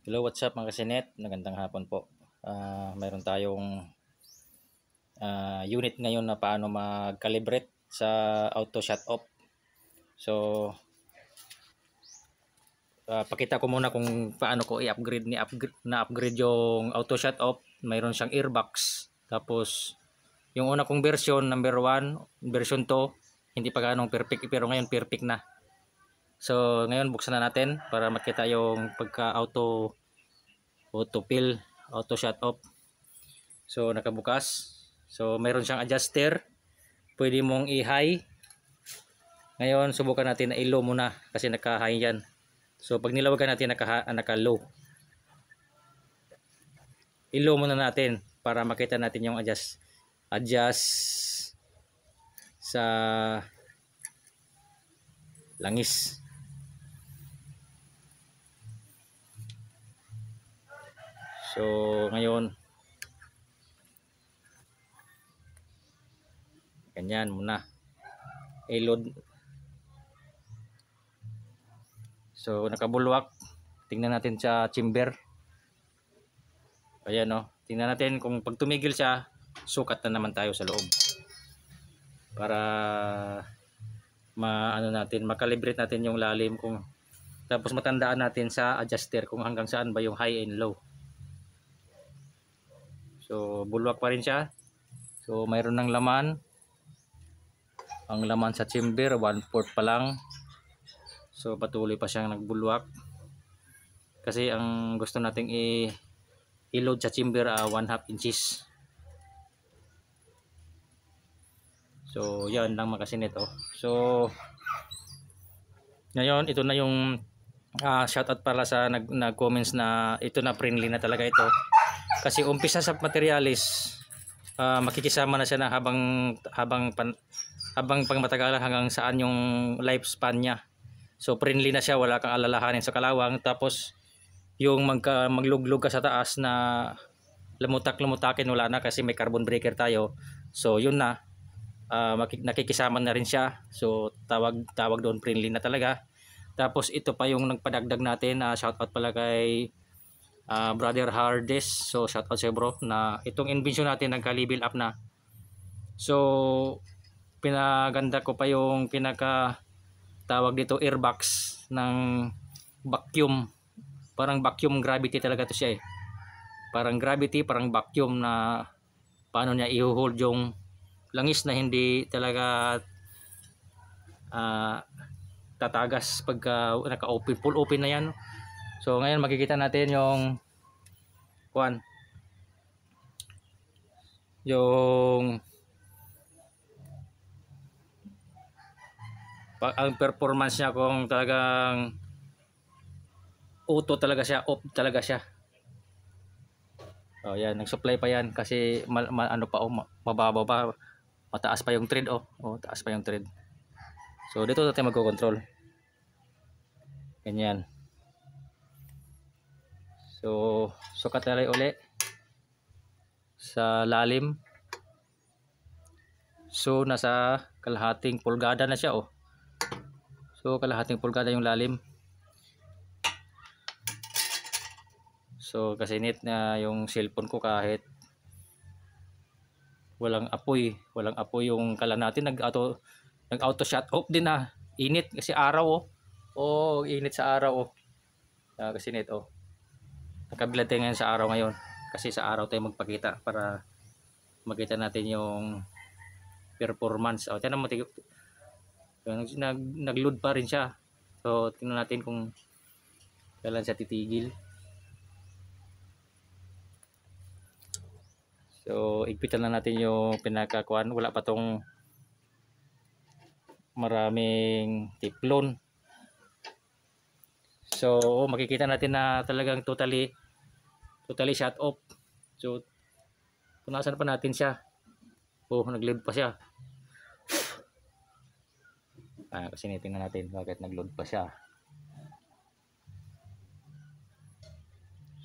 Hello, what's up mga kasinet? Magandang hapon po. Mayroon tayong unit ngayon na paano mag-calibrate sa auto shut off. So, pakita ko muna kung paano ko na-upgrade yung auto shut off. Mayroon siyang airbox. Tapos, yung una kong version, number 1, version 2, hindi pa ganong perfect pero ngayon perfect na. So, ngayon buksan na natin para makita yung pagka-auto fill, auto shut off. So nakabukas. So mayroon siyang adjuster. Pwede mong i-high. Ngayon subukan natin na i-low muna kasi naka-high yan. So pag nilawagan natin naka-low. I-low muna natin para makita natin yung adjust sa langis. So ngayon ganyan muna. I-load. So nakabulwak. Tingnan natin sa chamber. Ayan o. Tingnan natin kung pag tumigil siya, sukat na naman tayo sa loob. Para makalibrate natin yung lalim tapos matandaan natin sa adjuster kung hanggang saan ba yung high and low. So bulwak pa rin siya. So mayroon ng laman. Ang laman sa chamber 1/4 pa lang. So patuloy pa siyang nagbulwak. Kasi ang gusto nating i-load sa chamber 1/2 inches. So yan lang makasinit oh. So ngayon ito na yung shoutout para sa nag-comments na ito na friendly na talaga ito. Kasi umpisa sa materialis makikisama na siya na habang pang matagalan hanggang saan yung lifespan niya. So friendly na siya, wala kang alalahanin sa kalawang. Tapos yung magluglog ka sa taas na lumutakin wala na kasi may carbon breaker tayo. So yun na. Nakikisama na rin siya. So tawag doon friendly na talaga. Tapos ito pa yung nagpadagdag natin. Shoutout pala kay Brother Hardes. So shoutout sa bro na itong invention natin nagka-level up na. So pinaganda ko pa yung tawag dito airbox ng vacuum. Parang vacuum gravity talaga to siya eh. Parang gravity, parang vacuum na paano niya i-hold yung langis na hindi talaga tatagas pagka naka-open, full open na yan. So ngayon makikita natin yung ang performance niya kung talagang auto talaga siya, off talaga siya. Oh yan, nag-supply pa yan kasi mababa pa, mataas pa yung thread taas pa yung thread. So dito natin magko-control. Ganyan. So sukat na uli sa lalim. So nasa kalahating pulgada na siya So kalahating pulgada yung lalim. So kasi net na yung cellphone ko kahit walang apoy yung kalan natin nag-auto shut off din Init kasi araw init sa araw kasi net nakabilad tayo ngayon sa araw ngayon kasi sa araw tayo magpakita para makita natin yung performance. Tingnan mo nag-load pa rin siya. So tingnan natin kung kailan siya titigil. So igpitan na natin yung pinakakuan. Wala pa tong maraming tiplon. So makikita natin na talagang totally shut off. So punasan pa natin siya. Nag-load pa siya. Kasi tingnan natin bakit nag-load pa siya.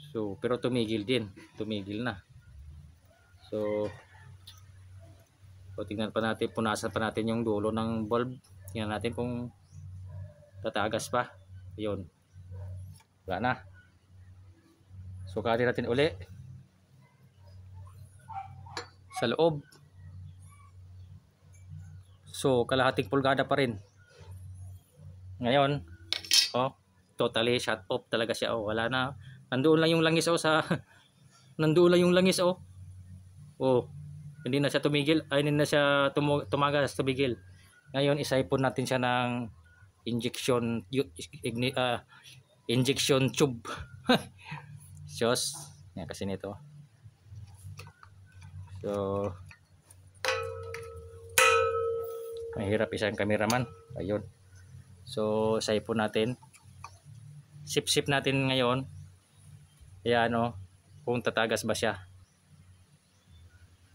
So pero tumigil na. So tingnan pa natin, punasan pa natin yung dulo ng bulb. Tingnan natin kung tatagas pa. Ayun. Wala na. Sukatin natin uli sa loob. So kalahating pulgada pa rin. Ngayon, oh, totally shut off talaga siya. Oh, wala na. Nandoon lang yung langis oh sa nandoon lang yung langis oh. Oh, hindi na siya tumigil. Ay, hindi na siya tumagas, tumigil. Ngayon, isaipon natin siya ng injection injection tube. Diyos. Yan kasi nito. So, mahirap isang cameraman. Ayun. So, isaipon natin. Sip-sip natin ngayon. Ayan o. Kung tatagas ba siya.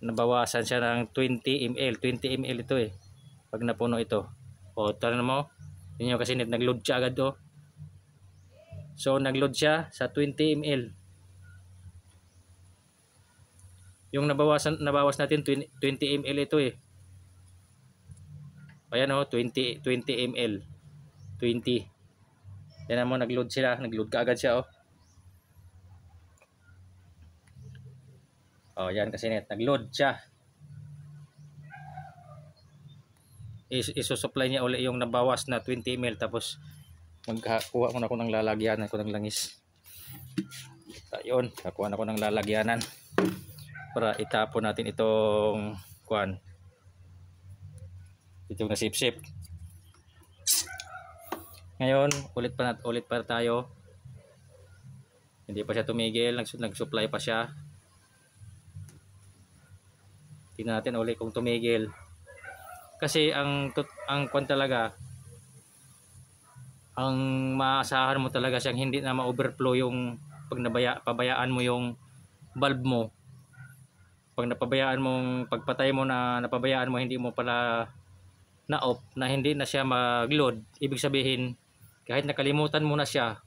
Nabawasan siya ng 20 ml. 20 ml ito eh. Pag napuno ito. O, tara mo. Yun yung kasi nag-load siya agad o. So, nag-load siya sa 20 ml. Yung nabawas natin 20 ml ito eh. Ayan o, 20 ml. 20. Yan mo, nag-load sila. Nag-load ka agad siya o. Oh, yan kasi net, nag-load siya. Isusupply niya uli yung nabawas na 20 ml tapos magkuha muna ako ng lalagyanan ko ng langis. Ayun, nakuha na ako ng lalagyanan para itapon natin itong kuan. Itong nasip-sip. Ngayon, ulit pa tayo. Hindi pa siya tumigil, nag-supply pa siya. Tingnan natin ulit kung tumigil. Kasi ang kwan talaga, ang maasahan mo talaga siyang hindi na ma-overflow yung pag pabayaan mo yung valve mo. Pag napabayaan mong pagpatay mo na napabayaan mo hindi mo pala na-off na hindi na siya mag-load, ibig sabihin kahit nakalimutan mo na siya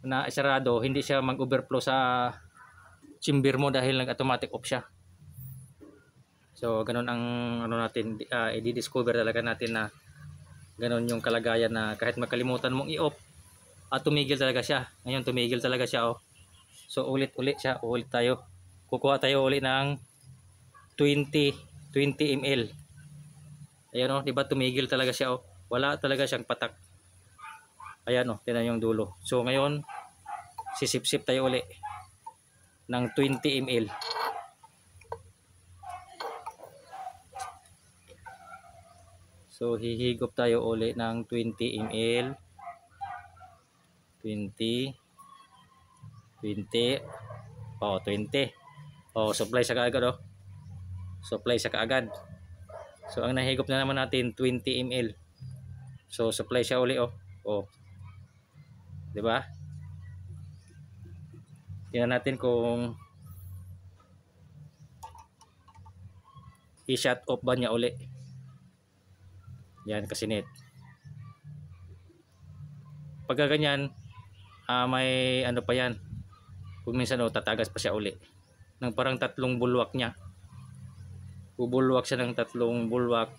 na isarado, hindi siya mag-overflow sa chamber mo dahil nag-automatic off siya. So, ganun ang ano natin, i-discover talaga natin na ganun yung kalagayan na kahit makalimutan mong i-off at tumigil talaga siya. Ngayon, tumigil talaga siya. Oh. So, ulit siya. Ulit tayo. Kukuha tayo ulit ng 20 ml. Ayan o, diba tumigil talaga siya. Oh. Wala talaga siyang patak. Ayan o, tinan yung dulo. So, ngayon, sisip-sip tayo ulit ng 20 ml. So, hihigop tayo uli ng 20 ml. 20. Oh, 20. Oh, supply sa kaagad oh. Supply sa kaagad. So, ang nahigop na naman natin 20 ml. So, supply siya uli oh. Oh. 'Di ba? Tingnan natin kung i-shut off ba niya uli. Yan kasi net. Pagka ganyan, may ano pa yan. Kung minsan tatagas pa siya uli. Ng parang 3 bulwak niya. Bubulwak siya ng 3 bulwak.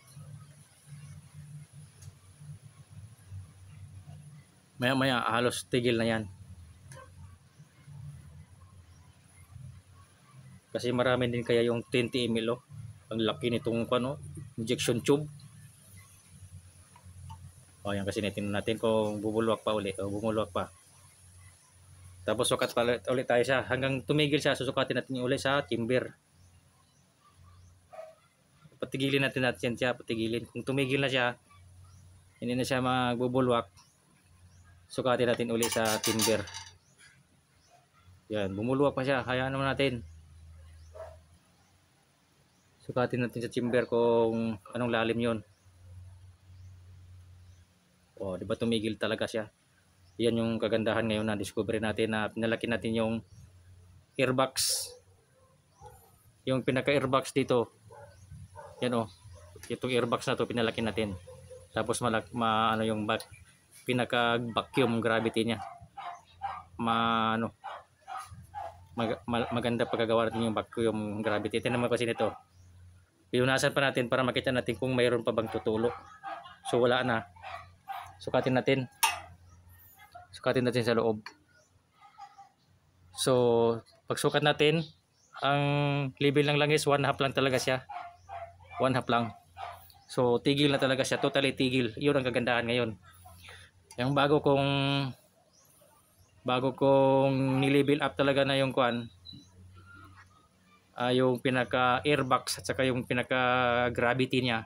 Maya halos tigil na yan. Kasi marami din kaya yung 20 ml oh. Ang laki nitong injection tube. O yan kasi tingnan natin kung bubulwak pa ulit o bumulwak pa. Tapos sukat pa ulit tayo siya. Hanggang tumigil siya, susukatin natin yung ulit sa chamber. Patigilin natin siya, patigilin. Kung tumigil na siya, hindi na siya magbubulwak, sukatin natin ulit sa chamber. Yan, bumulwak pa siya. Hayaan naman natin. Sukatin natin sa chamber kung anong lalim yon. Oh, di ba tumigil talaga siya? Yan yung kagandahan ngayon na discover natin na pinalaki natin yung airbox. Yung pinaka-airbox dito. Yan oh. Itong airbox na to pinalaki natin. Tapos ano yung pinaka-vacuum gravity niya. Maganda pagkagawa natin yung vacuum gravity. Tingnan mo kasi nito. Pinunasan pa natin para makita natin kung mayroon pa bang tutulo. So wala na. Sukatin natin sa loob. So pagsukat natin, ang level ng langis 1/2 lang talaga siya, 1/2 lang. So tigil na talaga siya, totally tigil. Yun ang kagandahan ngayon. Yung bago kong ni-level up talaga na yung kuan, yung pinaka airbox at saka yung pinaka gravity niya.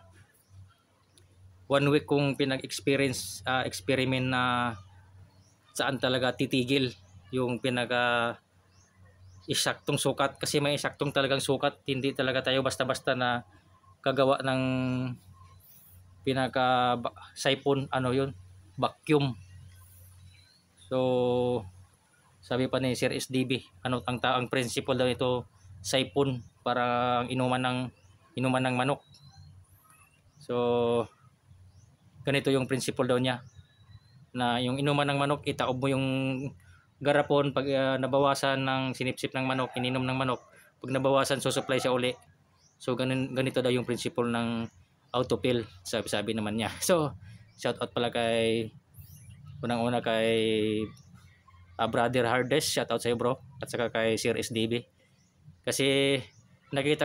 1 week kong experiment na saan talaga titigil yung pinaka isaktong sukat, kasi may isaktong talagang sukat. Hindi talaga tayo basta-basta na kagawa ng pinaka siphon, ano yun, vacuum. So sabi pa ni Sir SDB, ang principle daw ito, siphon, para inuman ng manok. So ganito yung principle daw niya, na yung inuman ng manok, itaob mo yung garapon. Pag nabawasan ng sinipsip ng manok, ininom ng manok, pag nabawasan, susupply siya uli. So ganito daw yung principle ng autofill, sabi naman niya. So shout out pala unang-una kay Brother Hardes, shout out sa iyo bro, at saka kay Sir SDB, kasi nakita